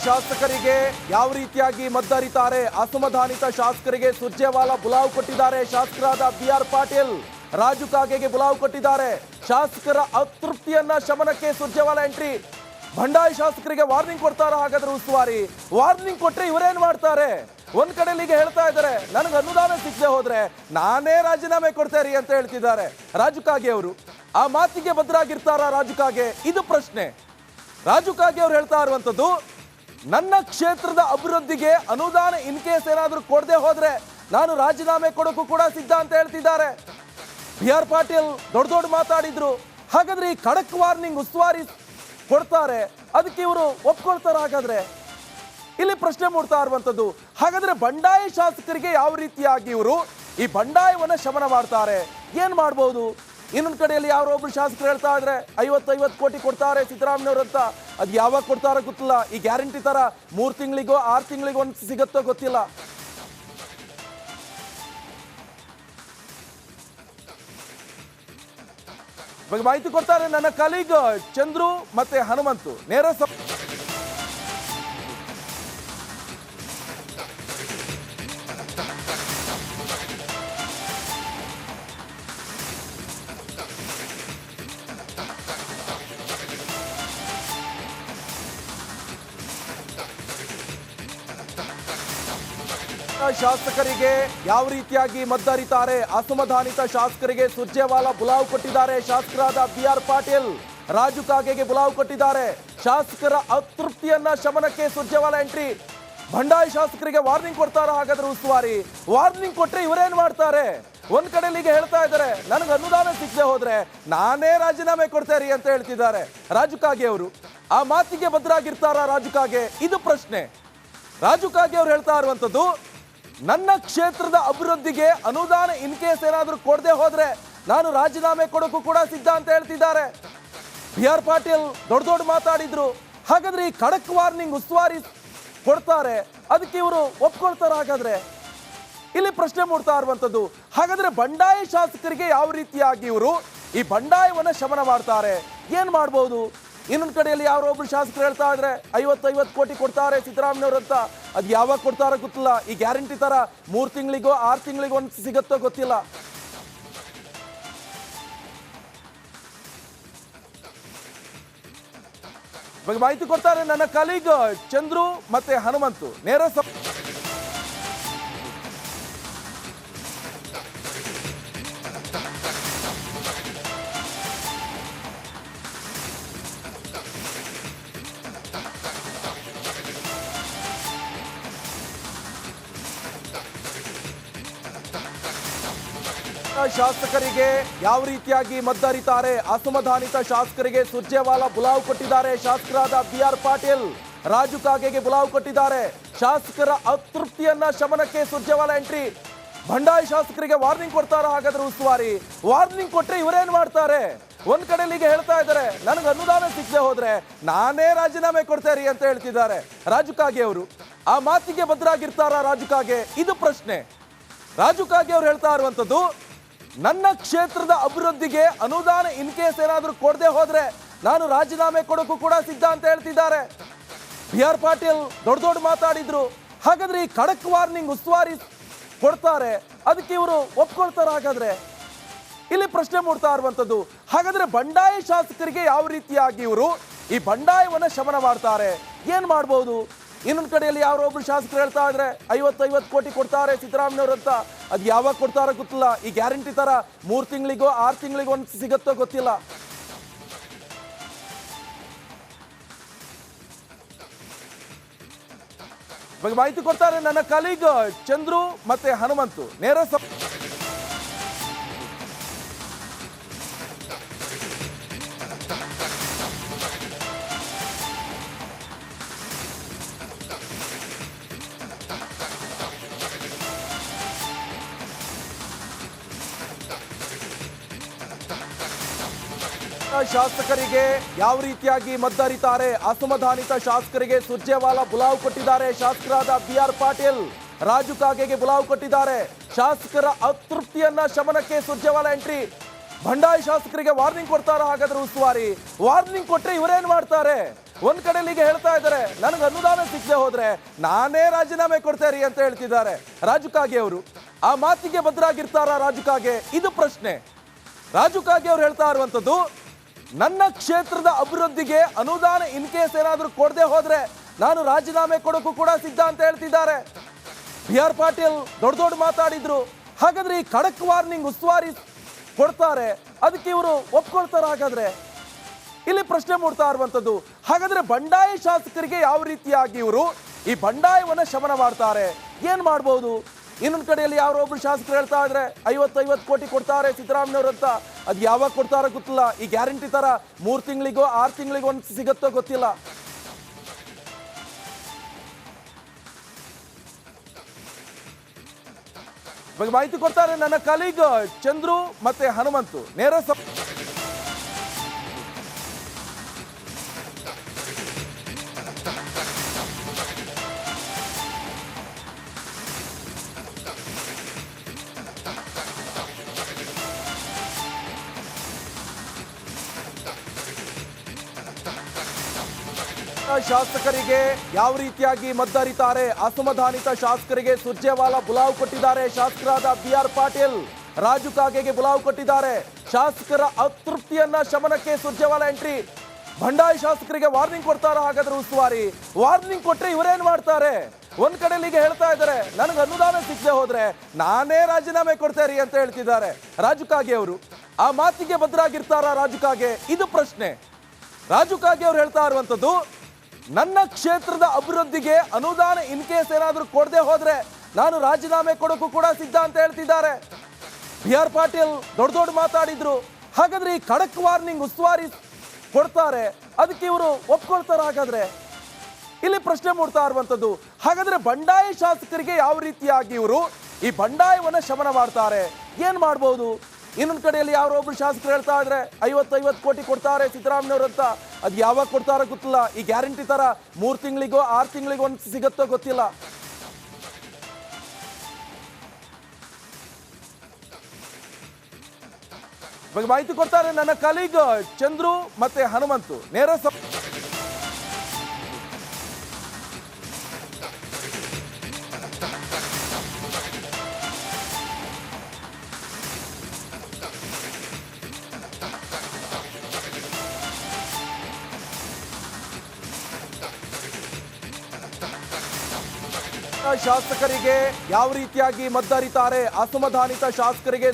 ಶಾಸಕರಿಗೆ ಯಾವ ರೀತಿಯಾಗಿ ಮದ್ದರಿತಾರೆ? ಅಸಮಾಧಾನಿತ ಶಾಸಕರಿಗೆ ಸುರ್ಜೇವಾಲಾ ಬುಲಾವ್ ಕೊಟ್ಟಿದ್ದಾರೆ. ಶಾಸಕರಾದ BR ಪಾಟೀಲ್, ರಾಜು ಕಾಗೆಗೆ ಬುಲಾವ್ ಕೊಟ್ಟಿದ್ದಾರೆ. ಶಾಸಕರ ಅತೃಪ್ತಿಯನ್ನ ಶಮನಕ್ಕೆ ಸುರ್ಜೇವಾಲಾ ಎಂಟ್ರಿ. ಬಂಡಾಯ ಶಾಸಕರಿಗೆ ವಾರ್ನಿಂಗ್ ಕೊಡ್ತಾರ? ಹಾಗಾದ್ರೆ ಉಸ್ತುವಾರಿ ವಾರ್ನಿಂಗ್ ಕೊಟ್ರೆ ಇವರೇನ್ ಮಾಡ್ತಾರೆ? ಒಂದ್ ಕಡೆಯಲ್ಲಿ ಈಗ ಹೇಳ್ತಾ ಇದ್ದಾರೆ, ನನಗೆ ಅನುದಾನ ಸಿಗದೆ ಹೋದ್ರೆ ನಾನೇ ರಾಜೀನಾಮೆ ಕೊಡ್ತೇರಿ ಅಂತ ಹೇಳ್ತಿದ್ದಾರೆ ರಾಜು ಕಾಗೆ ಅವರು. ಆ ಮಾತಿಗೆ ಬದ್ಧರಾಗಿರ್ತಾರ ರಾಜು ಕಾಗೆ? ಇದು ಪ್ರಶ್ನೆ. ರಾಜು ಕಾಗೆ ಅವರು ಹೇಳ್ತಾ ಇರುವಂತದ್ದು, ನನ್ನ ಕ್ಷೇತ್ರದ ಅಭಿವೃದ್ಧಿಗೆ ಅನುದಾನ ಇನ್ ಕೇಸ್ ಏನಾದ್ರೂ ಕೊಡದೆ ಹೋದ್ರೆ ನಾನು ರಾಜೀನಾಮೆ ಕೊಡೋಕ್ಕೂ ಕೂಡ ಸಿದ್ಧ ಅಂತ ಹೇಳ್ತಿದ್ದಾರೆ. BR ಪಾಟೀಲ್ ದೊಡ್ಡ ಮಾತಾಡಿದ್ರು. ಹಾಗಾದ್ರೆ ಈ ಖಡಕ್ ವಾರ್ನಿಂಗ್ ಉಸ್ತುವಾರಿ ಕೊಡ್ತಾರೆ, ಅದಕ್ಕೆ ಇವರು ಒಪ್ಕೊಳ್ತಾರ? ಹಾಗಾದ್ರೆ ಇಲ್ಲಿ ಪ್ರಶ್ನೆ ಮೂಡ್ತಾ ಇರುವಂತದ್ದು, ಹಾಗಾದ್ರೆ ಬಂಡಾಯ ಶಾಸಕರಿಗೆ ಯಾವ ರೀತಿಯಾಗಿ ಇವರು ಈ ಬಂಡಾಯವನ್ನ ಶಮನ ಮಾಡ್ತಾರೆ? ಏನ್ ಮಾಡ್ಬೋದು? ಇನ್ನೊಂದು ಕಡೆಯಲ್ಲಿ ಯಾರೋ ಒಬ್ರು ಶಾಸಕರು ಹೇಳ್ತಾ ಇದ್ರೆ 50 ಕೋಟಿ ಕೊಡ್ತಾರೆ ಸಿದ್ದರಾಮಯ್ಯವ್ರು ಅಂತ. ಅದು ಯಾವಾಗ ಕೊಡ್ತಾರೋ ಗೊತ್ತಿಲ್ಲ. ಈ ಗ್ಯಾರಂಟಿ ತರ 3 ತಿಂಗಳಿಗೋ 6 ತಿಂಗಳಿಗೋ ಒಂದು ಸಿಗತ್ತೋ ಗೊತ್ತಿಲ್ಲ. ಬಗ್ಗೆ ಮಾಹಿತಿ ಕೊಡ್ತಾರೆ ನನ್ನ ಕಲೀಗ್ ಚಂದ್ರು ಮತ್ತೆ ಹನುಮಂತು. ನೇರ ಶಾಸಕರಿಗೆ ಯಾವ ರೀತಿಯಾಗಿ ಮದ್ದರಿತಾರೆ? ಅಸಮಾಧಾನಿತ ಶಾಸಕರಿಗೆ ಸುರ್ಜೇವಾಲಾ ಬುಲಾವ್ ಕೊಟ್ಟಿದ್ದಾರೆ. ಶಾಸಕರಾದ BR ಪಾಟೀಲ್, ರಾಜು ಕಾಗೆಗೆ ಬುಲಾವ್ ಕೊಟ್ಟಿದ್ದಾರೆ. ಶಾಸಕರ ಅತೃಪ್ತಿಯನ್ನ ಶಮನಕ್ಕೆ ಸುರ್ಜೇವಾಲಾ ಎಂಟ್ರಿ. ಬಂಡಾಯ ಶಾಸಕರಿಗೆ ವಾರ್ನಿಂಗ್ ಕೊಡ್ತಾರ? ಹಾಗಾದ್ರೆ ಉಸ್ತುವಾರಿ ವಾರ್ನಿಂಗ್ ಕೊಟ್ರೆ ಇವರೇನ್ ಮಾಡ್ತಾರೆ? ಒಂದ್ ಕಡೆಯಲ್ಲಿ ಈಗ ಹೇಳ್ತಾ ಇದ್ದಾರೆ, ನನಗೆ ಅನುದಾನ ಸಿಗದೆ ಹೋದ್ರೆ ನಾನೇ ರಾಜೀನಾಮೆ ಕೊಡ್ತೇರಿ ಅಂತ ಹೇಳ್ತಿದ್ದಾರೆ ರಾಜು ಕಾಗೆ ಅವರು. ಆ ಮಾತಿಗೆ ಬದ್ಧರಾಗಿರ್ತಾರ ರಾಜು ಕಾಗೆ? ಇದು ಪ್ರಶ್ನೆ. ರಾಜು ಕಾಗೆ ಅವರು ಹೇಳ್ತಾ ಇರುವಂತದ್ದು, ನನ್ನ ಕ್ಷೇತ್ರದ ಅಭಿವೃದ್ಧಿಗೆ ಅನುದಾನ ಇನ್ ಕೇಸ್ ಏನಾದ್ರೂ ಕೊಡದೆ ಹೋದ್ರೆ ನಾನು ರಾಜೀನಾಮೆ ಕೊಡೋಕ್ಕೂ ಕೂಡ ಸಿದ್ಧ ಅಂತ ಹೇಳ್ತಿದ್ದಾರೆ. BR ಪಾಟೀಲ್ ದೊಡ್ಡ ಮಾತಾಡಿದ್ರು. ಹಾಗಾದ್ರೆ ಈ ಖಡಕ್ ವಾರ್ನಿಂಗ್ ಉಸ್ತುವಾರಿ ಕೊಡ್ತಾರೆ, ಅದಕ್ಕೆ ಇವರು ಒಪ್ಕೊಳ್ತಾರ? ಹಾಗಾದ್ರೆ ಇಲ್ಲಿ ಪ್ರಶ್ನೆ ಮೂಡ್ತಾ ಇರುವಂತದ್ದು, ಹಾಗಾದ್ರೆ ಬಂಡಾಯ ಶಾಸಕರಿಗೆ ಯಾವ ರೀತಿಯಾಗಿ ಇವರು ಈ ಬಂಡಾಯವನ್ನ ಶಮನ ಮಾಡ್ತಾರೆ? ಏನ್ ಮಾಡ್ಬೋದು? ಇನ್ನೊಂದು ಕಡೆಯಲ್ಲಿ ಯಾರೋ ಒಬ್ರು ಶಾಸಕರು ಹೇಳ್ತಾ ಇದ್ರೆ 50 ಕೋಟಿ ಕೊಡ್ತಾರೆ ಸಿದ್ದರಾಮಯ್ಯವ್ರು ಅಂತ. ಅದು ಯಾವಾಗ ಕೊಡ್ತಾರೋ ಗೊತ್ತಿಲ್ಲ. ಈ ಗ್ಯಾರಂಟಿ ತರ 3 ತಿಂಗಳಿಗೋ 6 ತಿಂಗಳಿಗೋ ಒಂದು ಸಿಗತ್ತೋ ಗೊತ್ತಿಲ್ಲ. ಬಗ್ಗೆ ಮಾಹಿತಿ ಕೊಡ್ತಾರೆ ನನ್ನ ಕಲೀಗ್ ಚಂದ್ರು ಮತ್ತೆ ಹನುಮಂತು. ನೇರ ಶಾಸಕರಿಗೆ ಯಾವ ರೀತಿಯಾಗಿ ಮದ್ದರಿತಾರೆ? ಅಸಮಾಧಾನಿತ ಶಾಸಕರಿಗೆ ಸುರ್ಜೇವಾಲಾ ಬುಲಾವ್ ಕೊಟ್ಟಿದ್ದಾರೆ. ಶಾಸಕರಾದ BR ಪಾಟೀಲ್, ರಾಜು ಕಾಗೆಗೆ ಬುಲಾವ್ ಕೊಟ್ಟಿದ್ದಾರೆ. ಶಾಸಕರ ಅತೃಪ್ತಿಯನ್ನ ಶಮನಕ್ಕೆ ಸುರ್ಜೇವಾಲಾ ಎಂಟ್ರಿ. ಬಂಡಾಯ ಶಾಸಕರಿಗೆ ವಾರ್ನಿಂಗ್ ಕೊಡ್ತಾರ? ಹಾಗಾದ್ರೆ ಉಸ್ತುವಾರಿ ವಾರ್ನಿಂಗ್ ಕೊಟ್ರೆ ಇವರೇನ್ ಮಾಡ್ತಾರೆ? ಒಂದ್ ಕಡೆಯಲ್ಲಿ ಈಗ ಹೇಳ್ತಾ ಇದ್ದಾರೆ, ನನಗೆ ಅನುದಾನ ಸಿಗದೆ ಹೋದ್ರೆ ನಾನೇ ರಾಜೀನಾಮೆ ಕೊಡ್ತೇರಿ ಅಂತ ಹೇಳ್ತಿದ್ದಾರೆ ರಾಜು ಕಾಗೆ ಅವರು. ಆ ಮಾತಿಗೆ ಬದ್ಧರಾಗಿರ್ತಾರ ರಾಜು ಕಾಗೆ? ಇದು ಪ್ರಶ್ನೆ. ರಾಜು ಕಾಗೆ ಅವರು ಹೇಳ್ತಾ ಇರುವಂತದ್ದು, ನನ್ನ ಕ್ಷೇತ್ರದ ಅಭಿವೃದ್ಧಿಗೆ ಅನುದಾನ ಇನ್ ಕೇಸ್ ಏನಾದ್ರೂ ಕೊಡದೆ ಹೋದ್ರೆ ನಾನು ರಾಜೀನಾಮೆ ಕೊಡೋಕ್ಕೂ ಕೂಡ ಸಿದ್ಧ ಅಂತ ಹೇಳ್ತಿದ್ದಾರೆ. BR ಪಾಟೀಲ್ ದೊಡ್ಡ ಮಾತಾಡಿದ್ರು. ಹಾಗಾದ್ರೆ ಈ ಖಡಕ್ ವಾರ್ನಿಂಗ್ ಉಸ್ತುವಾರಿ ಕೊಡ್ತಾರೆ, ಅದಕ್ಕೆ ಇವರು ಒಪ್ಕೊಳ್ತಾರ? ಹಾಗಾದ್ರೆ ಇಲ್ಲಿ ಪ್ರಶ್ನೆ ಮೂಡ್ತಾ ಇರುವಂತದ್ದು, ಹಾಗಾದ್ರೆ ಬಂಡಾಯ ಶಾಸಕರಿಗೆ ಯಾವ ರೀತಿಯಾಗಿ ಇವರು ಈ ಬಂಡಾಯವನ್ನ ಶಮನ ಮಾಡ್ತಾರೆ? ಏನ್ ಮಾಡ್ಬೋದು? ಇನ್ನೊಂದು ಕಡೆಯಲ್ಲಿ ಯಾರೋ ಒಬ್ರು ಶಾಸಕರು ಹೇಳ್ತಾ ಇದ್ರೆ 50 ಕೋಟಿ ಕೊಡ್ತಾರೆ ಸಿದ್ದರಾಮಯ್ಯವ್ರು ಅಂತ. ಅದು ಯಾವಾಗ ಕೊಡ್ತಾರೋ ಗೊತ್ತಿಲ್ಲ. ಈ ಗ್ಯಾರಂಟಿ ತರ 3 ತಿಂಗಳಿಗೋ 6 ತಿಂಗಳಿಗೋ ಒಂದು ಸಿಗತ್ತೋ ಗೊತ್ತಿಲ್ಲ. ಬಗ್ಗೆ ಮಾಹಿತಿ ಕೊಡ್ತಾರೆ ನನ್ನ ಕಲೀಗ್ ಚಂದ್ರು ಮತ್ತೆ ಹನುಮಂತು. ನೇರ ಶಾಸಕರಿಗೆ ಯಾವ ರೀತಿಯಾಗಿ ಮದ್ದರಿತಾರೆ? ಅಸಮಾಧಾನಿತ ಶಾಸಕರಿಗೆ ಸುರ್ಜೇವಾಲಾ ಬುಲಾವ್ ಕೊಟ್ಟಿದ್ದಾರೆ. ಶಾಸಕರಾದ BR ಪಾಟೀಲ್, ರಾಜು ಕಾಗೆಗೆ ಬುಲಾವ್ ಕೊಟ್ಟಿದ್ದಾರೆ. ಶಾಸಕರ ಅತೃಪ್ತಿಯನ್ನ ಶಮನಕ್ಕೆ ಸುರ್ಜೇವಾಲಾ ಎಂಟ್ರಿ. ಬಂಡಾಯ ಶಾಸಕರಿಗೆ ವಾರ್ನಿಂಗ್ ಕೊಡ್ತಾರ? ಹಾಗಾದ್ರೆ ಉಸ್ತುವಾರಿ ವಾರ್ನಿಂಗ್ ಕೊಟ್ರೆ ಇವರೇನ್ ಮಾಡ್ತಾರೆ? ಒಂದ್ ಕಡೆಯಲ್ಲಿ ಈಗ ಹೇಳ್ತಾ ಇದ್ದಾರೆ ನನಗೆ ಅನುದಾನ ಸಿಗದೆ ಹೋದ್ರೆ ನಾನೇ ರಾಜೀನಾಮೆ ಕೊಡ್ತೇರಿ ಅಂತ ಹೇಳ್ತಿದ್ದಾರೆ ರಾಜು ಕಾಗೆ ಅವರು. ಆ ಮಾತಿಗೆ ಬದ್ಧರಾಗಿರ್ತಾರ ರಾಜು ಕಾಗೆ? ಇದು ಪ್ರಶ್ನೆ. ರಾಜು ಕಾಗೆ ಅವರು ಹೇಳ್ತಾ ಇರುವಂತದ್ದು, ನನ್ನ ಕ್ಷೇತ್ರದ ಅಭಿವೃದ್ಧಿಗೆ ಅನುದಾನ ಇನ್ ಕೇಸ್ ಏನಾದ್ರೂ ಕೊಡದೆ ಹೋದ್ರೆ ನಾನು ರಾಜೀನಾಮೆ ಕೊಡೋಕ್ಕೂ ಕೂಡ ಸಿದ್ಧ ಅಂತ ಹೇಳ್ತಿದ್ದಾರೆ. BR ಪಾಟೀಲ್ ದೊಡ್ಡ ಮಾತಾಡಿದ್ರು. ಹಾಗಾದ್ರೆ ಈ ಖಡಕ್ ವಾರ್ನಿಂಗ್ ಉಸ್ತುವಾರಿ ಕೊಡ್ತಾರೆ, ಅದಕ್ಕೆ ಇವರು ಒಪ್ಕೊಳ್ತಾರ? ಹಾಗಾದ್ರೆ ಇಲ್ಲಿ ಪ್ರಶ್ನೆ ಮೂಡ್ತಾ ಇರುವಂತದ್ದು, ಹಾಗಾದ್ರೆ ಬಂಡಾಯ ಶಾಸಕರಿಗೆ ಯಾವ ರೀತಿಯಾಗಿ ಇವರು ಈ ಬಂಡಾಯವನ್ನ ಶಮನ ಮಾಡ್ತಾರೆ? ಏನ್ ಮಾಡಬಹುದು? ಇನ್ನೊಂದು ಕಡೆಯಲ್ಲಿ ಯಾರೋ ಒಬ್ರು ಶಾಸಕರು ಹೇಳ್ತಾ ಇದ್ರೆ 50 ಕೋಟಿ ಕೊಡ್ತಾರೆ ಸಿದ್ದರಾಮಯ್ಯವ್ರು ಅಂತ. ಅದು ಯಾವಾಗ ಕೊಡ್ತಾರೋ ಗೊತ್ತಿಲ್ಲ. ಈ ಗ್ಯಾರಂಟಿ ತರ 3 ತಿಂಗಳಿಗೋ 6 ತಿಂಗಳಿಗೋ ಒಂದು ಸಿಗುತ್ತೋ ಗೊತ್ತಿಲ್ಲ. ಬಗ್ಗೆ ಮಾಹಿತಿ ಕೊಡ್ತಾರೆ ನನ್ನ ಕಲೀಗ್ ಚಂದ್ರು ಮತ್ತೆ ಹನುಮಂತು. ನೇರ ಶಾಸಕರಿಗೆ ಯಾವ ರೀತಿಯಾಗಿ ಮದ್ದರಿತಾರೆ? ಅಸಮಾಧಾನಿತ ಶಾಸಕರಿಗೆ ಸುರ್ಜೇವಾಲಾ ಬುಲಾವ್ ಕೊಟ್ಟಿದ್ದಾರೆ. ಶಾಸಕರಾದ BR ಪಾಟೀಲ್ ರಾಜು ಕಾಗೆಗೆ ಬುಲಾವ್ ಕೊಟ್ಟಿದ್ದಾರೆ. ಶಾಸಕರ ಅತೃಪ್ತಿಯನ್ನ ಶಮನಕ್ಕೆ ಸುರ್ಜೇವಾಲಾ ಎಂಟ್ರಿ. ಬಂಡಾಯ ಶಾಸಕರಿಗೆ ವಾರ್ನಿಂಗ್ ಕೊಡ್ತಾರ? ಹಾಗಾದ್ರೆ ಉಸ್ತುವಾರಿ ವಾರ್ನಿಂಗ್ ಕೊಟ್ರೆ ಇವರೇನ್ ಮಾಡ್ತಾರೆ? ಒಂದ್ ಕಡೆಯಲ್ಲಿ ಈಗ ಹೇಳ್ತಾ ಇದ್ದಾರೆ ನನಗೆ ಅನುದಾನ ಸಿಗದೆ ಹೋದ್ರೆ ನಾನೇ ರಾಜೀನಾಮೆ ಕೊಡ್ತೇರಿ ಅಂತ ಹೇಳ್ತಿದ್ದಾರೆ ರಾಜು ಕಾಗೆ ಅವರು. ಆ ಮಾತಿಗೆ ಬದ್ಧರಾಗಿರ್ತಾರ ರಾಜು ಕಾಗೆ? ಇದು ಪ್ರಶ್ನೆ. ರಾಜು ಕಾಗೆ ಅವರು ಹೇಳ್ತಾ ಇರುವಂತದ್ದು, ನನ್ನ ಕ್ಷೇತ್ರದ ಅಭಿವೃದ್ಧಿಗೆ ಅನುದಾನ ಇನ್ ಕೇಸ್ ಏನಾದ್ರೂ ಕೊಡದೆ ಹೋದ್ರೆ ನಾನು ರಾಜೀನಾಮೆ ಕೊಡೋಕ್ಕೂ ಕೂಡ ಸಿದ್ಧ ಅಂತ ಹೇಳ್ತಿದ್ದಾರೆ. BR ಪಾಟೀಲ್ ದೊಡ್ಡ ಮಾತಾಡಿದ್ರು. ಹಾಗಾದ್ರೆ ಈ ಖಡಕ್ ವಾರ್ನಿಂಗ್ ಉಸ್ತುವಾರಿ ಕೊಡ್ತಾರೆ, ಅದಕ್ಕೆ ಇವರು ಒಪ್ಕೊಳ್ತಾರ? ಹಾಗಾದ್ರೆ ಇಲ್ಲಿ ಪ್ರಶ್ನೆ ಮೂಡ್ತಾ ಇರುವಂತದ್ದು, ಹಾಗಾದ್ರೆ ಬಂಡಾಯ ಶಾಸಕರಿಗೆ ಯಾವ ರೀತಿಯಾಗಿ ಇವರು ಈ ಬಂಡಾಯವನ್ನ ಶಮನ ಮಾಡ್ತಾರೆ? ಏನ್ ಮಾಡಬಹುದು? ಇನ್ನೊಂದು ಕಡೆಯಲ್ಲಿ ಯಾರೋ ಒಬ್ರು ಶಾಸಕರು ಹೇಳ್ತಾ ಇದ್ರೆ 50 ಕೋಟಿ ಕೊಡ್ತಾರೆ ಸಿದ್ದರಾಮಯ್ಯವ್ರು ಅಂತ. ಅದು ಯಾವಾಗ ಕೊಡ್ತಾರೋ ಗೊತ್ತಿಲ್ಲ. ಈ ಗ್ಯಾರಂಟಿ ತರ 3 ತಿಂಗಳಿಗೋ 6 ತಿಂಗಳಿಗೋ ಒಂದು ಸಿಗುತ್ತೋ ಗೊತ್ತಿಲ್ಲ. ಬಗ್ಗೆ ಮಾಹಿತಿ ಕೊಡ್ತಾರೆ ನನ್ನ ಕಲೀಗ್ ಚಂದ್ರು ಮತ್ತೆ ಹನುಮಂತು. ನೇರ ಶಾಸಕರಿಗೆ ಯಾವ ರೀತಿಯಾಗಿ ಮದ್ದರಿತಾರೆ? ಅಸಮಾಧಾನಿತ ಶಾಸಕರಿಗೆ